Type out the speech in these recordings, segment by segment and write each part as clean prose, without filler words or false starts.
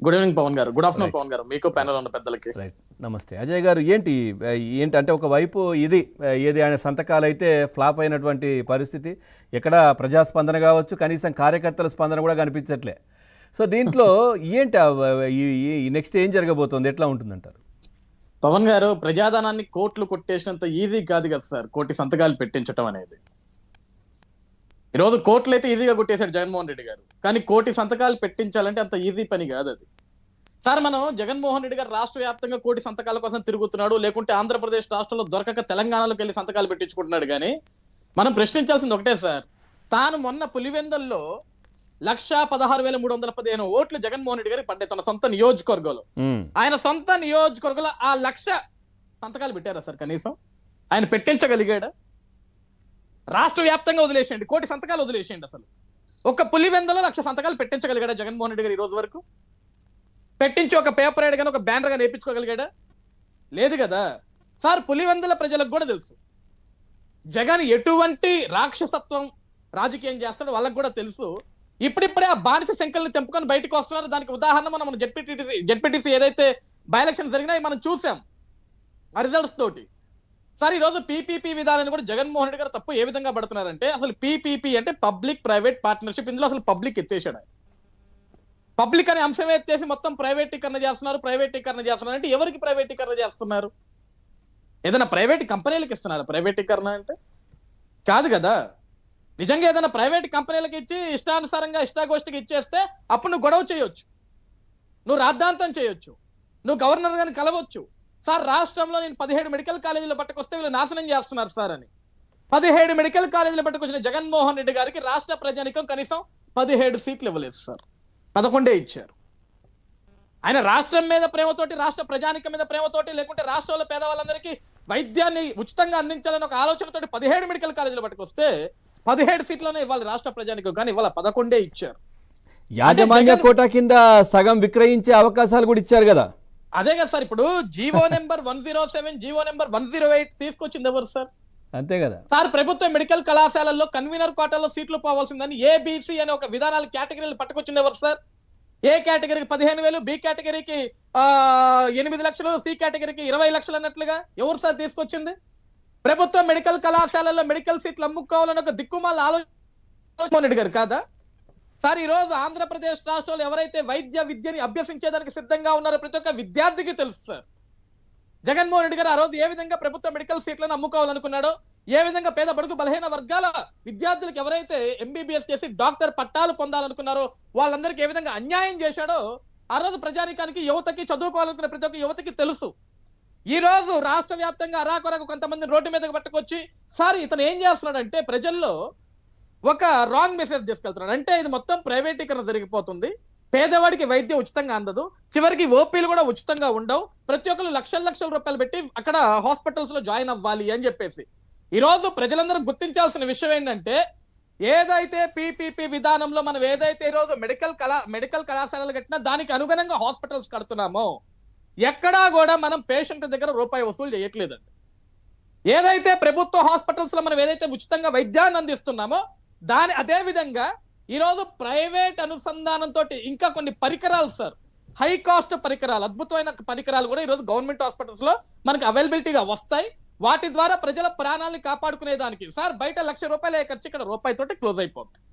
Good evening Pawan గారు. Good afternoon right Pawan గారు, మీకు రైట్ ప్యానల్ ఉన్న పెద్దలకి. రైట్ నమస్తే అజయ్ గారు. ఏంటి అంటే ఒకవైపు ఇది ఏది ఆయన సంతకాలు అయితే ఫ్లాప్ అయినటువంటి పరిస్థితి, ఎక్కడ ప్రజాస్పందన కావచ్చు, కనీసం కార్యకర్తల స్పందన కూడా కనిపించట్లే. సో దీంట్లో ఏంటి ఈ నెక్స్ట్ ఏం జరగబోతోంది, ఎట్లా ఉంటుందంటారు? పవన్ గారు, ప్రజాధనాన్ని కోట్లు కొట్టేసినంత ఈజీ కాదు కదా సార్ కోటి సంతకాలు పెట్టించడం అనేది. ఈరోజు కోట్లు అయితే ఈజీగా కొట్టేశాడు జగన్మోహన్ రెడ్డి గారు, కానీ కోటి సంతకాలు పెట్టించాలంటే అంత ఈజీ పని కాదు అది. సార్, మనం జగన్మోహన్ రెడ్డి గారు రాష్ట్ర వ్యాప్తంగా కోటి సంతకాల కోసం తిరుగుతున్నాడు, లేకుంటే ఆంధ్రప్రదేశ్ రాష్ట్రంలో దొరకక తెలంగాణలోకి వెళ్ళి సంతకాలు పెట్టించుకుంటున్నాడు. కానీ మనం ప్రశ్నించాల్సింది ఒకటే సార్, తాను మొన్న పులివెందల్లో 1,16,315 ఓట్లు జగన్మోహన్ రెడ్డి గారికి పడ్డాయి తన సొంత నియోజకవర్గంలో. ఆయన సొంత నియోజకవర్గంలో ఆ 1,00,000 సంతకాలు పెట్టారా సార్? కనీసం ఆయన పెట్టించగలిగాడా? రాష్ట్ర వ్యాప్తంగా వదిలేసేయండి, కోటి సంతకాలు వదిలేసేయండి, అసలు ఒక పులివెందలో 1,00,000 సంతకాలు పెట్టించగలిగాడా జగన్మోహన్ రెడ్డి గారు ఈ రోజు వరకు? పెట్టించి ఒక పేపర్ యాడ్ గానీ ఒక బ్యానర్ గానీ వేయించుకోగలిగాడా? లేదు కదా సార్. పులివెందుల ప్రజలకు కూడా తెలుసు జగన్ ఎటువంటి రాక్షసత్వం రాజకీయం చేస్తాడో, వాళ్ళకు కూడా తెలుసు. ఇప్పుడిప్పుడే ఆ బానిస శంకల్ని తెంపుకొని బయటకు వస్తున్నారు. దానికి ఉదాహరణ మనం జెడ్పీటీసీ ఏదైతే బై ఎలక్షన్ జరిగినాయి మనం చూసాం ఆ రిజల్ట్స్ తోటి. సార్, ఈ రోజు పీపీపీ విధానాన్ని కూడా జగన్మోహన్ రెడ్డి గారు తప్పు ఏ విధంగా పడుతున్నారంటే, అసలు పీపీపీ అంటే పబ్లిక్ ప్రైవేట్ పార్ట్నర్షిప్, ఇందులో అసలు పబ్లిక్ ఎత్తేసాడు. పబ్లిక్ అనే అంశం ఎత్తేసి మొత్తం ప్రైవేటీకరణ చేస్తున్నారు అంటే ఎవరికి ప్రైవేటీకరణ చేస్తున్నారు? ఏదైనా ప్రైవేట్ కంపెనీలకు ఇస్తున్నారా ప్రైవేటీకరణ అంటే? కాదు కదా. నిజంగా ఏదైనా ప్రైవేట్ కంపెనీలకు ఇచ్చి ఇష్టానుసారంగా ఇష్టాగోష్ఠికి ఇచ్చేస్తే అప్పుడు నువ్వు గొడవ చేయొచ్చు, నువ్వు రాద్ధాంతం చేయొచ్చు, నువ్వు గవర్నర్ గారిని కలవచ్చు. సార్, రాష్ట్రంలో నేను 17 మెడికల్ కాలేజీలు పట్టుకొస్తే వీళ్ళు నాశనం చేస్తున్నారు సార్ అని 17 మెడికల్ కాలేజీలు పట్టుకొచ్చిన జగన్మోహన్ రెడ్డి గారికి రాష్ట్ర ప్రజానికం కనీసం 17 సీట్లు ఇవ్వలేదు సార్, 11 ఇచ్చారు. ఆయన రాష్ట్రం మీద ప్రేమతోటి, రాష్ట్ర ప్రజానికం మీద ప్రేమతోటి, లేకుంటే రాష్ట్రంలో పేదవాళ్ళందరికీ వైద్యాన్ని ఉచితంగా అందించాలని ఒక ఆలోచనతోటి 17 మెడికల్ కాలేజీలు పట్టుకొస్తే 17 సీట్లోనే ఇవ్వాలి రాష్ట్ర ప్రజానికం, కానీ ఇవాళ 11 ఇచ్చారు. యాజమాన్య కోటా కింద సగం విక్రయించే అవకాశాలు కూడా ఇచ్చారు కదా. అదే కదా సార్. ఇప్పుడు జీవో నెంబర్ 107, జీవో నెంబర్ 108 తీసుకొచ్చింది ఎవరు సార్? అంతే కదా సార్. ప్రభుత్వ మెడికల్ కళాశాలల్లో కన్వీనర్ కోటాలో సీట్లు పోవాల్సిందని ఏబిసి అనే ఒక విధానాలు కేటగిరీలు పట్టుకొచ్చింది ఎవరు సార్? ఏ కేటగిరీకి 15,000, బి కేటగిరీకి 8 లక్షలు, సి కేటగిరీకి 20 లక్షలు అన్నట్లుగా ఎవరు సార్ తీసుకొచ్చింది? ప్రభుత్వ మెడికల్ కళాశాలల్లో మెడికల్ సీట్లు అమ్ముకోవాలని ఒక దిక్కుమాల ఆలోచన రెడ్డి గారు కాదా సార్? ఈ రోజు ఆంధ్రప్రదేశ్ రాష్ట్రంలో ఎవరైతే వైద్య విద్యని అభ్యసించేదానికి సిద్ధంగా ఉన్నారో ప్రతి ఒక్క విద్యార్థికి తెలుసు సార్. జగన్మోహన్ రెడ్డి గారు ఆ రోజు ఏ విధంగా ప్రభుత్వ మెడికల్ సీట్లను అమ్ముకోవాలనుకున్నాడో, ఏ విధంగా పేద బడుగు బలహీన వర్గాల విద్యార్థులకు ఎవరైతే ఎంబీబీఎస్ చేసి డాక్టర్ పట్టాలు పొందాలనుకున్నారో వాళ్ళందరికీ ఏ విధంగా అన్యాయం చేశాడో ఆ రోజు ప్రజానికానికి, యువతకి, చదువుకోవాలనుకున్న ప్రతి ఒక్క యువతకి తెలుసు. ఈ రోజు రాష్ట్ర వ్యాప్తంగా అరాకొరకు కొంతమంది రోడ్డు మీదకి పట్టుకొచ్చి సార్ ఇతను ఏం చేస్తున్నాడంటే ప్రజల్లో ఒక రాంగ్ మెసేజ్ తీసుకెళ్తున్నాడు. అంటే ఇది మొత్తం ప్రైవేటీకరణ జరిగిపోతుంది, పేదవాడికి వైద్యం ఉచితంగా అందదు, చివరికి ఓపీలు కూడా ఉచితంగా ఉండవు, ప్రతి ఒక్కరు లక్షల రూపాయలు పెట్టి అక్కడ హాస్పిటల్స్ లో జాయిన్ అవ్వాలి అని చెప్పేసి. ఈ రోజు ప్రజలందరూ గుర్తించాల్సిన విషయం ఏంటంటే, ఏదైతే పీపీపీ విధానంలో మనం ఏదైతే ఈరోజు మెడికల్ కళాశాలలు కట్టినా దానికి అనుగుణంగా హాస్పిటల్స్ కడుతున్నామో ఎక్కడా కూడా మనం పేషెంట్ దగ్గర రూపాయి వసూలు చేయట్లేదండి. ఏదైతే ప్రభుత్వ హాస్పిటల్స్ లో మనం ఏదైతే ఉచితంగా వైద్యాన్ని అందిస్తున్నామో అదే విధంగా ఈరోజు ప్రైవేట్ అనుసంధానంతో ఇంకా కొన్ని పరికరాలు సార్, హై కాస్ట్ పరికరాలు, అద్భుతమైన పరికరాలు కూడా ఈరోజు గవర్నమెంట్ హాస్పిటల్స్ లో మనకు అవైలబిలిటీగా వస్తాయి. వాటి ద్వారా ప్రజల ప్రాణాలను కాపాడుకునే దానికి సార్ బయట ₹1,00,000 ఖర్చు, ఇక్కడ రూపాయితోటి క్లోజ్ అయిపోతుంది.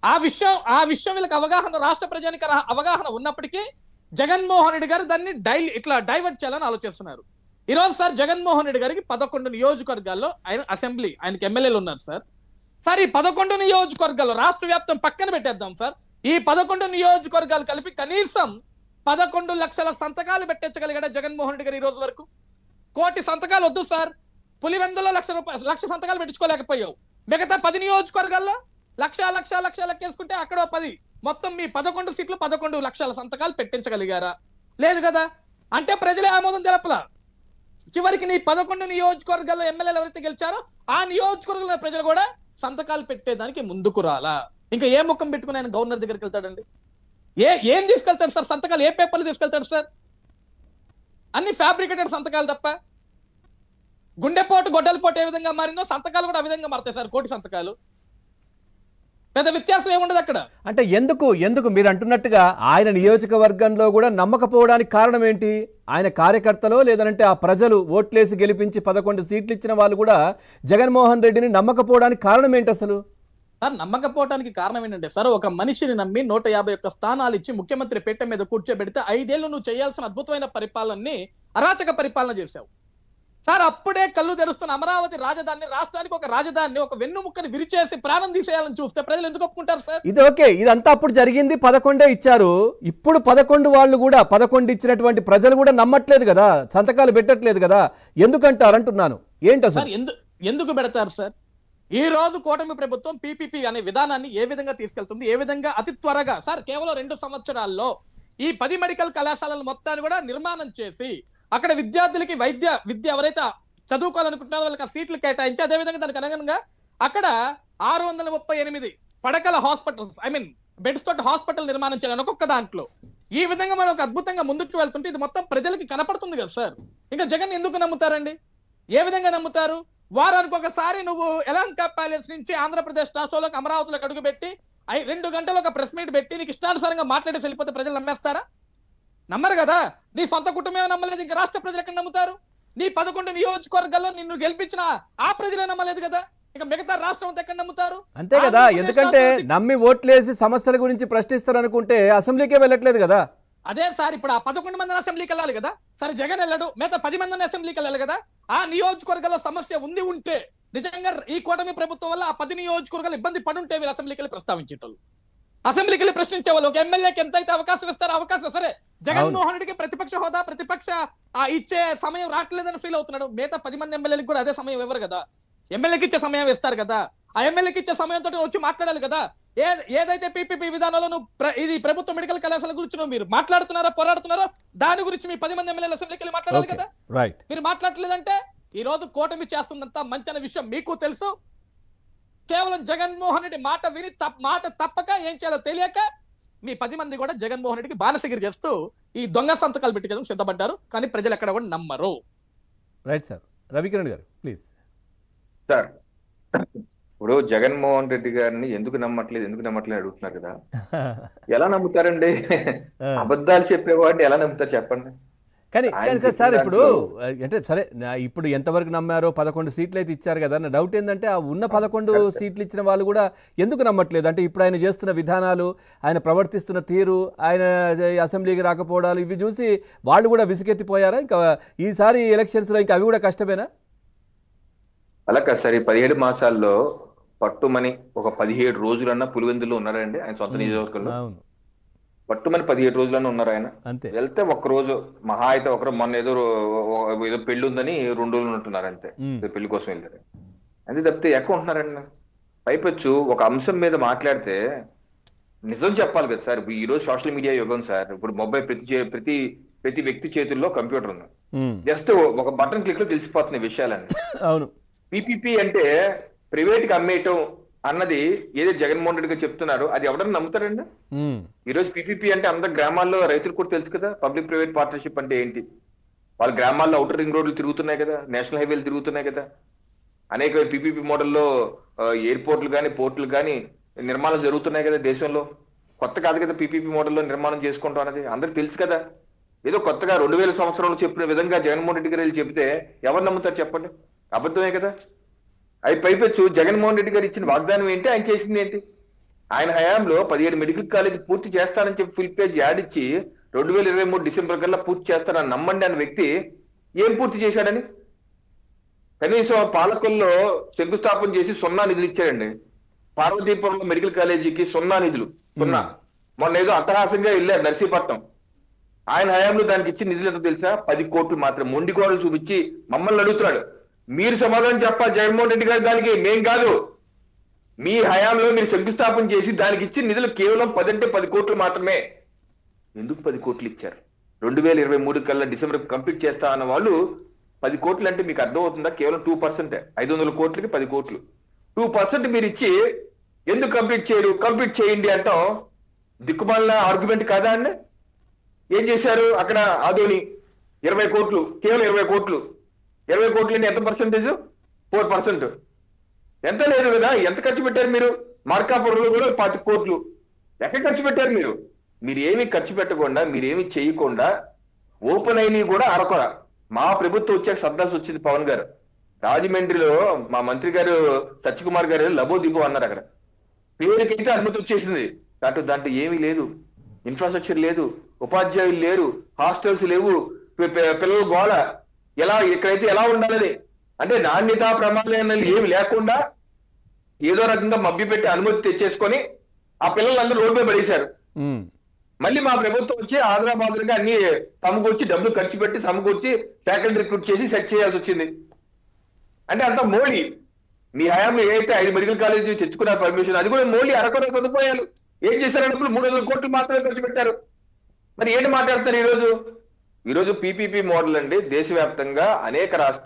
ఆ విషయం వీళ్ళకి అవగాహన, రాష్ట్ర ప్రజానికి అవగాహన ఉన్నప్పటికీ జగన్మోహన్ రెడ్డి గారు దాన్ని ఇట్లా డైవర్ట్ చేయాలని ఆలోచిస్తున్నారు. ఈ రోజు సార్ జగన్మోహన్ రెడ్డి గారికి 11 నియోజకవర్గాల్లో ఆయన అసెంబ్లీ, ఆయనకి ఎమ్మెల్యేలు ఉన్నారు సార్. సార్, ఈ 11 నియోజకవర్గాల్లో రాష్ట్ర వ్యాప్తం పక్కన పెట్టేద్దాం సార్, ఈ 11 నియోజకవర్గాలు కలిపి కనీసం 11 లక్షల సంతకాలు పెట్టించగలిగాడు జగన్మోహన్ రెడ్డి గారు ఈ రోజు వరకు. కోటి సంతకాలు వద్దు సార్, పులివెందులో 1,00,000 సంతకాలు పెట్టించుకోలేకపోయావు. మిగతా 10 నియోజకవర్గాల్లో లక్ష లెక్కేసుకుంటే అక్కడ 10, మొత్తం మీ 11 సీట్లు 11 లక్షల సంతకాలు పెట్టించగలిగారా? లేదు కదా. అంటే ప్రజలే ఆమోదం తెలపలా. చివరికి నీ 11 నియోజకవర్గాల్లో ఎమ్మెల్యేలు ఎవరైతే గెలిచారో ఆ నియోజకవర్గంలో ప్రజలు కూడా సంతకాలు పెట్టేదానికి ముందుకు రాలా. ఇంకా ఏ ముఖం పెట్టుకుని ఆయన గవర్నర్ దగ్గరికి వెళ్తాడండి? ఏం తీసుకెళ్తాడు సార్? సంతకాలు ఏ పేపర్లు తీసుకెళ్తాడు సార్? అన్ని ఫ్యాబ్రికేటెడ్ సంతకాలు తప్ప. గుండెపోటు గొడ్డలిపోటు ఏ విధంగా మారిందో సంతకాలు కూడా ఆ విధంగా మారుతాయి సార్, కోటి సంతకాలు. పెద్ద వ్యత్యాసం ఏముండదు అక్కడ. అంటే ఎందుకు మీరు అంటున్నట్టుగా ఆయన నియోజకవర్గంలో కూడా నమ్మకపోవడానికి కారణం ఏంటి? ఆయన కార్యకర్తలో లేదంటే ఆ ప్రజలు ఓట్లేసి గెలిపించి 11 సీట్లు ఇచ్చిన వాళ్ళు కూడా జగన్మోహన్ రెడ్డిని నమ్మకపోవడానికి కారణం ఏంటి అసలు? సార్ నమ్మకపోవడానికి కారణం ఏంటంటే సార్, ఒక మనిషిని నమ్మి 151 స్థానాలు ఇచ్చి ముఖ్యమంత్రి పీఠం మీద కూర్చోబెడితే 5 ఏళ్లు నువ్వు చేయాల్సిన అద్భుతమైన పరిపాలనని అరాచక పరిపాలన చేశావు సార్. అప్పుడే కళ్ళు తెరుస్తున్న అమరావతి రాజధాని, రాష్ట్రానికి ఒక రాజధానిని, ఒక వెన్నుముక్కని విరిచేసి ప్రాణం తీసేయాలని చూస్తే ప్రజలు ఎందుకు ఒప్పుకుంటారు సార్? ఇది ఓకే, ఇదంతా అప్పుడు జరిగింది, 11 ఇచ్చారు. ఇప్పుడు 11 వాళ్ళు కూడా 11 ఇచ్చినటువంటి ప్రజలు కూడా నమ్మట్లేదు కదా, సంతకాలు పెట్టట్లేదు కదా, ఎందుకంటారు అంటున్నాను. ఏంటి అసలు ఎందుకు పెడతారు సార్? ఈ రోజు కూటమి ప్రభుత్వం పీపీపీ అనే విధానాన్ని ఏ విధంగా తీసుకెళ్తుంది, ఏ విధంగా అతి త్వరగా సార్ కేవలం 2 సంవత్సరాల్లో ఈ 10 మెడికల్ కళాశాలలు మొత్తాన్ని కూడా నిర్మాణం చేసి అక్కడ విద్యార్థులకి విద్య ఎవరైతే చదువుకోవాలనుకుంటున్నారో వాళ్ళకి సీట్లు కేటాయించి, అదేవిధంగా దానికి అనుగుణంగా అక్కడ 638 పడకల హాస్పిటల్స్, బెడ్స్ తోటి హాస్పిటల్ నిర్మాణం చేయాలని ఒక్కొక్క దాంట్లో. ఈ విధంగా మనం ఒక అద్భుతంగా ముందుకు వెళ్తుంటే ఇది మొత్తం ప్రజలకి కనపడుతుంది కదా సార్. ఇంకా జగన్ ఎందుకు నమ్ముతారండి? ఏ విధంగా నమ్ముతారు? వారానికి ఒకసారి నువ్వు ఎలంక ప్యాలెస్ నుంచి ఆంధ్రప్రదేశ్ రాష్ట్రంలోకి అమరావతిలోకి అడుగుపెట్టి 2 గంటలు ఒక ప్రెస్ మీట్ పెట్టి నీకు ఇష్టానుసారంగా మాట్లాడేసి వెళ్ళిపోతే ప్రజలు నమ్మేస్తారా? నమ్మరు కదా. నీ సొంత కుటుంబమే నమ్మలేదు, ఇంకా రాష్ట్ర ప్రజలు ఎక్కడ నమ్ముతారు? నీ 11 నియోజకవర్గాల్లో నిన్ను గెలిపించిన ఆ ప్రజలే నమ్మలేదు కదా, ఇక మిగతా రాష్ట్రం అంతా ఎక్కడ నమ్ముతారు? అంతే కదా, ఎందుకంటే నమ్మి ఓట్లేసి సమస్యల గురించి ప్రశ్నిస్తారు అనుకుంటే అసెంబ్లీకే వెళ్ళట్లేదు కదా. అదే సార్, ఇప్పుడు ఆ 11 మందిని అసెంబ్లీకి వెళ్ళాలి కదా. సరే జగన్ వెళ్ళాడు, మిగతా 10 మందిని అసెంబ్లీకి వెళ్ళాలి కదా. ఆ నియోజకవర్గాల్లో సమస్య ఉంటే నిజంగా ఈ కూటమి ప్రభుత్వం వల్ల ఆ 10 నియోజకవర్గాలు ఇబ్బంది పడుంటే వీళ్ళు అసెంబ్లీకి వెళ్ళి ప్రస్తావించేటోళ్ళు, అసెంబ్లీకి వెళ్ళి ప్రశ్నించేవాళ్ళు. ఒక ఎమ్మెల్యేకి ఎంతైతే అవకాశం ఇస్తారో అవకాశం, సరే జగన్మోహన్ రెడ్డికి ప్రతిపక్ష హోదా, ప్రతిపక్ష ఇచ్చే సమయం రావట్లేదని ఫీల్ అవుతున్నాడు. మిగతా 10 మంది ఎమ్మెల్యేలకు కూడా అదే సమయం ఇవ్వరు కదా. ఎమ్మెల్యేకి ఇచ్చే సమయం ఇస్తారు కదా. ఆ ఎమ్మెల్యేకి ఇచ్చే సమయంతో వచ్చి మాట్లాడాలి కదా. ఏదైతే పీపీపీ విధానంలో ఇది ప్రభుత్వ మెడికల్ కళాశాల గురించి మీరు మాట్లాడుతున్నారో, పోరాడుతున్నారో దాని గురించి మీ 10 మంది ఎమ్మెల్యేలు అసెంబ్లీకి వెళ్ళి మాట్లాడాలి కదా. మీరు మాట్లాడలేదంటే ఈ రోజు కూటమి చేస్తున్నంత మంచి విషయం మీకు తెలుసు. కేవలం జగన్మోహన్ రెడ్డి మాట విని మాట తప్పక ఏం చేయాలో తెలియక మీ 10 మంది కూడా జగన్మోహన్ రెడ్డికి బానిసగిరి చేస్తూ ఈ దొంగ సంతకాలు పెట్టించడం సిద్ధపడ్డారు. కానీ ప్రజలు ఎక్కడ కూడా నమ్మరు. Right sir. రవికిరణ్ గారు ప్లీజ్. సార్ ఇప్పుడు జగన్మోహన్ రెడ్డి గారిని ఎందుకు నమ్మట్లేదు అడుగుతున్నారు కదా. ఎలా నమ్ముతారండి? అబద్ధాలు చెప్పేవాడిని ఎలా నమ్ముతారు చెప్పండి. కానీ సార్ ఇప్పుడు అంటే సరే, ఇప్పుడు ఎంతవరకు నమ్మారో 11 సీట్లు అయితే ఇచ్చారు కదా. నా డౌట్ ఏంటంటే ఆ ఉన్న 11 సీట్లు ఇచ్చిన వాళ్ళు కూడా ఎందుకు నమ్మట్లేదు? అంటే ఇప్పుడు ఆయన చేస్తున్న విధానాలు, ఆయన ప్రవర్తిస్తున్న తీరు, ఆయన అసెంబ్లీకి రాకపోవడాలు ఇవి చూసి వాళ్ళు కూడా విసుగెత్తిపోయారా? ఇంకా ఈసారి ఎలక్షన్స్లో ఇంకా అవి కూడా కష్టమేనా? అలా కాదు సార్, ఈ 17 మాసాల్లో పట్టుమని ఒక 17 రోజులన్నా పులివెందుల్లో ఉన్నారండి ఆయన సొంత నియోజకవర్గంలో. పట్టుమని 17 రోజులన్నా ఉన్నారు ఆయన. వెళ్తే ఒక్కరోజు మహా అయితే ఒకరోజు, మొన్న ఏదో పెళ్లి ఉందని 2 రోజులు ఉంటున్నారు అంతే, పెళ్లి కోసం వెళ్ళారు అంతే తప్పితే ఎక్కడ ఉంటున్నారండి? పైపచ్చు ఒక అంశం మీద మాట్లాడితే నిజం చెప్పాలి కదా సార్. ఈ రోజు సోషల్ మీడియా యుగం సార్. ఇప్పుడు మొబైల్ ప్రతి వ్యక్తి చేతుల్లో కంప్యూటర్ ఉంది. జస్ట్ ఒక బటన్ క్లిక్ లో తెలిసిపోతున్నాయి విషయాలన్నీ. అవును. పీపీపీ అంటే ప్రైవేట్ కి అమ్మేయటం అన్నది ఏదైతే జగన్మోహన్ రెడ్డి గారు చెప్తున్నారు, అది ఎవడన్నా నమ్ముతారండి? ఈ రోజు పీపీపీ అంటే అందరు గ్రామాల్లో రైతులు కూడా తెలుసు కదా, పబ్లిక్ ప్రైవేట్ పార్ట్నర్షిప్ అంటే ఏంటి. వాళ్ళ గ్రామాల్లో అవుటర్ రింగ్ రోడ్లు తిరుగుతున్నాయి కదా, నేషనల్ హైవేలు తిరుగుతున్నాయి కదా, అనేక పీపీపీ మోడల్లో ఎయిర్పోర్ట్లు కానీ పోర్టులు కానీ నిర్మాణం జరుగుతున్నాయి కదా దేశంలో. కొత్త కాదు కదా పీపీపీ మోడల్లో నిర్మాణం చేసుకుంటాం అన్నది, అందరికి తెలుసు కదా. ఏదో కొత్తగా 2000 సంవత్సరంలో చెప్పిన విధంగా జగన్మోహన్ రెడ్డి గారు చెప్తే ఎవరు నమ్ముతారు చెప్పండి? అబద్ధమే కదా. అది పైపెచ్చు జగన్మోహన్ రెడ్డి గారు ఇచ్చిన వాగ్దానం ఏంటి, ఆయన చేసింది ఏంటి? ఆయన హయాంలో 17 మెడికల్ కాలేజ్ పూర్తి చేస్తానని చెప్పి ఫుల్ పేజ్ యాడ్ ఇచ్చి 2023 డిసెంబర్ కల్లా పూర్తి చేస్తానని నమ్మండి అనే వ్యక్తి ఏం పూర్తి చేశాడని? కనీసం పాలకుల్లో శంకుస్థాపన చేసి 0 నిధులు ఇచ్చాడండి. పార్వతీపురంలో మెడికల్ కాలేజీకి 0 నిధులు. మొన్న ఏదో అట్టహాసంగా వెళ్ళారు నర్సీపట్నం. ఆయన హయాంలో దానికి ఇచ్చిన నిధులు ఎంత తెలుసా? 10 కోట్లు మాత్రం. మొండి కోడలు చూపించి మమ్మల్ని అడుగుతున్నాడు. మీరు సమాధానం చెప్పాలి జగన్మోహన్ రెడ్డి గారు దానికి, మేం కాదు. మీ హయాంలో మీరు శంకుస్థాపన చేసి దానికి ఇచ్చిన నిధులు కేవలం 10 అంటే 10 కోట్లు మాత్రమే. ఎందుకు 10 కోట్లు ఇచ్చారు? 2023 కల్లా డిసెంబర్ కంప్లీట్ చేస్తా అన్న వాళ్ళు 10 కోట్లు అంటే మీకు అర్థం అవుతుందా? కేవలం 2%. 500 కోట్లకి 10 కోట్లు. 2% మీరు ఇచ్చి ఎందుకు కంప్లీట్ చేయరు? కంప్లీట్ చేయండి అంటాం దిక్కుమాలిన ఆర్గ్యుమెంట్ కాదా అండి? ఏం చేశారు అక్కడ? ఆదోని 20 కోట్లు, కేవలం 20 కోట్లు. 20 కోట్లు అంటే ఎంత పర్సెంటేజ్? 4%. ఎంత లేదు కదా. ఎంత ఖర్చు పెట్టారు మీరు? మార్కాపురంలో కూడా 20 కోట్లు ఎక్కడ ఖర్చు పెట్టారు మీరు? మీరు ఏమి ఖర్చు పెట్టకుండా, మీరేమి చేయకుండా ఓపెన్ అయినవి కూడా అరకొర. మా ప్రభుత్వం వచ్చాక సర్దాల్సి వచ్చింది పవన్ గారు. రాజమండ్రిలో మా మంత్రి గారు సత్యకుమార్ గారు లబో దిబో అన్నారు. అక్కడ పేరుకైతే అనుమతి వచ్చేసింది, దాంట్లో ఏమీ లేదు. ఇన్ఫ్రాస్ట్రక్చర్ లేదు, ఉపాధ్యాయులు లేరు, హాస్టల్స్ లేవు, పిల్లల గోళ. ఇక్కడైతే ఎలా ఉండాలని అంటే నాణ్యతా ప్రమాణాలు ఏమి లేకుండా ఏదో రకంగా మభ్యపెట్టి అనుమతి తెచ్చేసుకొని ఆ పిల్లలందరూ రోడ్డు మీద పడేశారు. మళ్ళీ మా ప్రభుత్వం వచ్చి ఆంధ్రబాద్గా అన్ని సమకూర్చి డబ్బులు ఖర్చు పెట్టి సమకూర్చి ఫ్యాకల్టీ రిక్రూట్ చేసి సెట్ చేయాల్సి వచ్చింది. అంటే అంత మోడీ మీ హయాంలో ఏదైతే 5 మెడికల్ కాలేజీ తెచ్చుకున్నారు పర్మిషన్, అది కూడా మోడీ అరకొర సదుపాయాలు ఏం చేశారు? 300 కోట్లు మాత్రమే ఖర్చు పెట్టారు. మరి ఏంటి మాట్లాడతారు ఈరోజు? ఈరోజు పీపీపీ మోడల్ అండి దేశవ్యాప్తంగా అనేక రాష్ట్రాలు